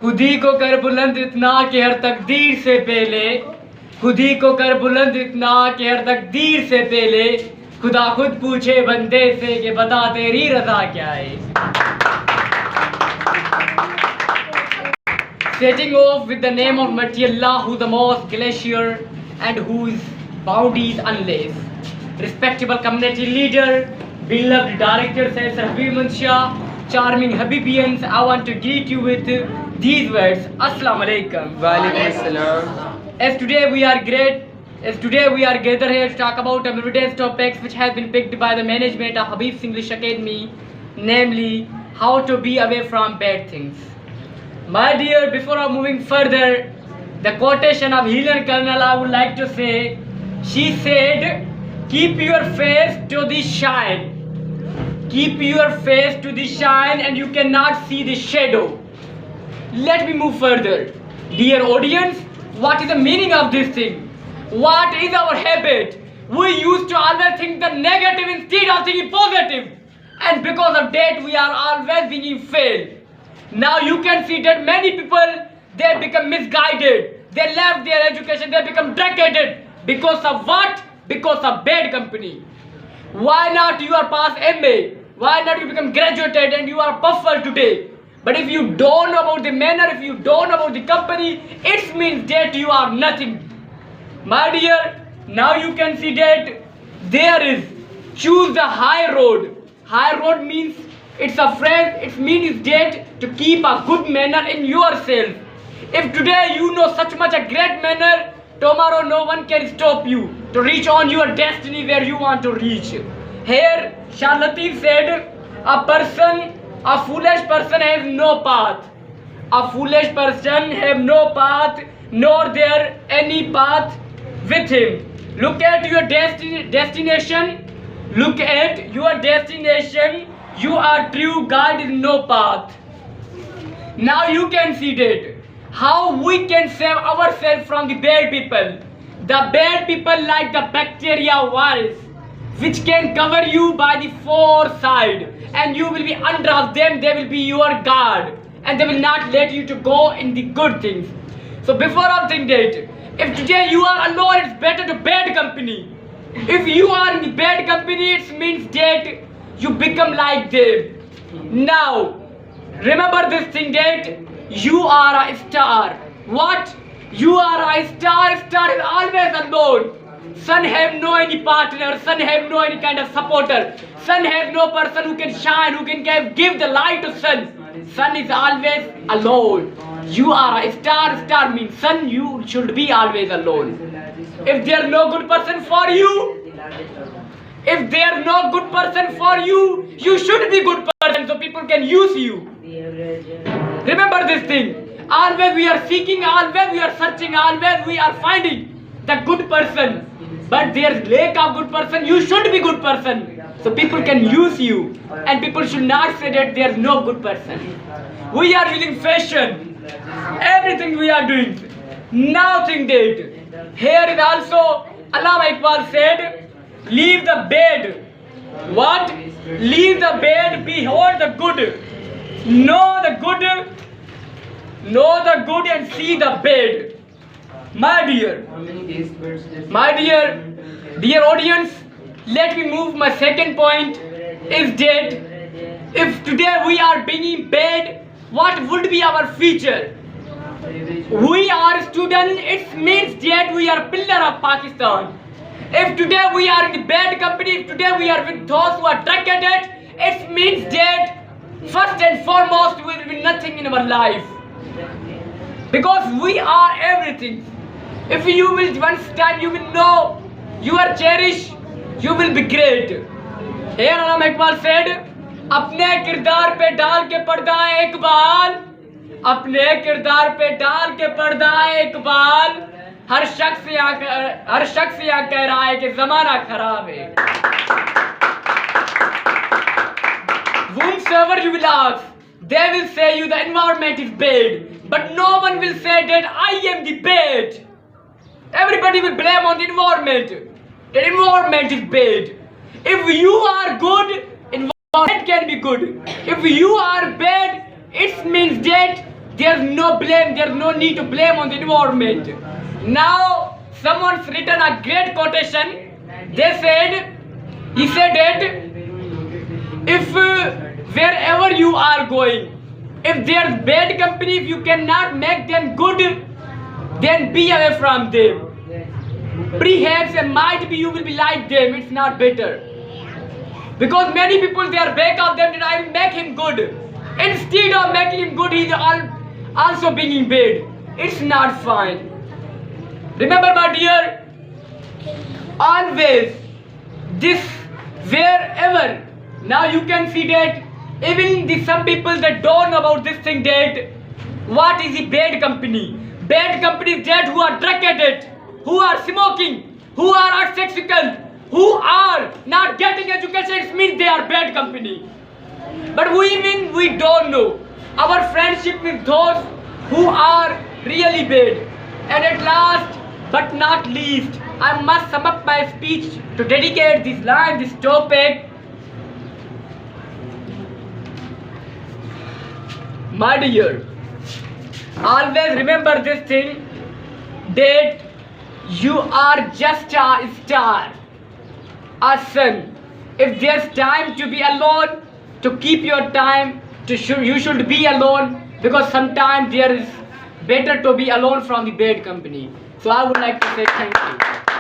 खुद ही को कर बुलंद इतना कि हर तकदीर से पहले, खुद ही को कर बुलंद इतना कि हर तकदीर से पहले खुदा खुद पूछे बंदे से कि बता तेरी रजा क्या है. Setting off with the name of Mighty Allah, who the most glacier and whose bounties unless. Respectable community leader, beloved director Sayyid Habib Shah, charming Habibians, I want to greet you with these words. Assalamu alaikum. Wa alaikum assalam. As today we are gathered here to talk about a myriad topics which have been picked by the management of Habib's English Academy, namely how to be away from bad things. My dear, before I'm moving further, the quotation of Helen Colonel I would like to say, she said, keep your face to the shine. Keep your face to the shine and you cannot see the shadow. Let me move further. Dear audience, what is the meaning of this thing? What is our habit? We used to always think the negative instead of thinking positive. And because of that, we are always being failed. Now you can see that many people, they become misguided. They left their education, they become drug addicted. Because of what? Because of bad company. Why not you are past MA? Why not you become graduated and you are perfect today? But if you don't know about the manner, if you don't know about the company, it means that you are nothing. My dear, now you can see that there is, choose the high road. High road means, it's a phrase, it means that to keep a good manner in yourself. If today you know such much a great manner, tomorrow no one can stop you to reach on your destiny where you want to reach. Here, Charlatan said, a foolish person has no path. A foolish person have no path, nor there any path with him. Look at your destination. Look at your destination. You are true guide is no path. Now you can see that how we can save ourselves from the bad people. The bad people like the bacteria virus, which can cover you by the four sides, and you will be under of them. They will be your guard, and they will not let you to go in the good things. So before I think that, if today you are alone, it's better to bad company. If you are in the bad company, it means that you become like them. Now, remember this thing that you are a star. What? You are a star. Star is always alone. Sun have no any partner. Sun have no any kind of supporter. Sun has no person who can shine, who can give the light to sun. Sun is always alone. You are a star. Star means sun. You should be always alone. If there is no good person for you, if there is no good person for you, you should be good person so people can use you. Remember this thing. Always we are seeking, always we are searching, always we are finding the good person. But there is lack of good person. You should be good person so people can use you. And people should not say that there is no good person. We are using fashion. Everything we are doing. Now think that. Here is also Allama Iqbal said, leave the bed. What? Leave the bed, behold the good. Know the good and see the bad. My dear audience, let me move. My second point is that if today we are being bad, what would be our future? We are students, it means that we are pillar of Pakistan. If today we are in the bad company, if today we are with those who are drug addicts, it means that first and foremost we will be nothing in our life. Because we are everything. If you will once time you will know you are cherished, you will be great. Here Allama Iqbal said, अपने किरदार पे डाल के पर्दा है इकबाल, अपने किरदार पे डाल के पर्दा है इकबाल, हर शख्स यहाँ कह रहा है कि ज़माना खराब है. Whomsoever you will ask, they will say you the environment is bad, but no one will say that I am the bad. Everybody will blame on the environment. The environment is bad. If you are good, environment can be good. If you are bad, it means that There's no blame, there's no need to blame on the environment. Now, someone's written a great quotation. He said it, if wherever you are going, if there's bad company, if you cannot make them good, then be away from them. Perhaps and might be you will be like them, it's not better. Because many people, they are back of them that I will make him good. Instead of making him good, he is also being bad. It's not fine. Remember, my dear, always this, wherever, now you can see that even some people that don't know about this thing, that what is the bad company. Bad company is that who are drug addict, who are smoking, who are asexual, who are not getting education. It means they are bad company. But we don't know. Our friendship with those who are really bad. And at last but not least, I must sum up my speech to dedicate this line, this topic. My dear, always remember this thing, that you are just a star, a sun. If there's time to be alone, to keep your time, you should be alone, because sometimes there is better to be alone from the bad company. So I would like to say thank you.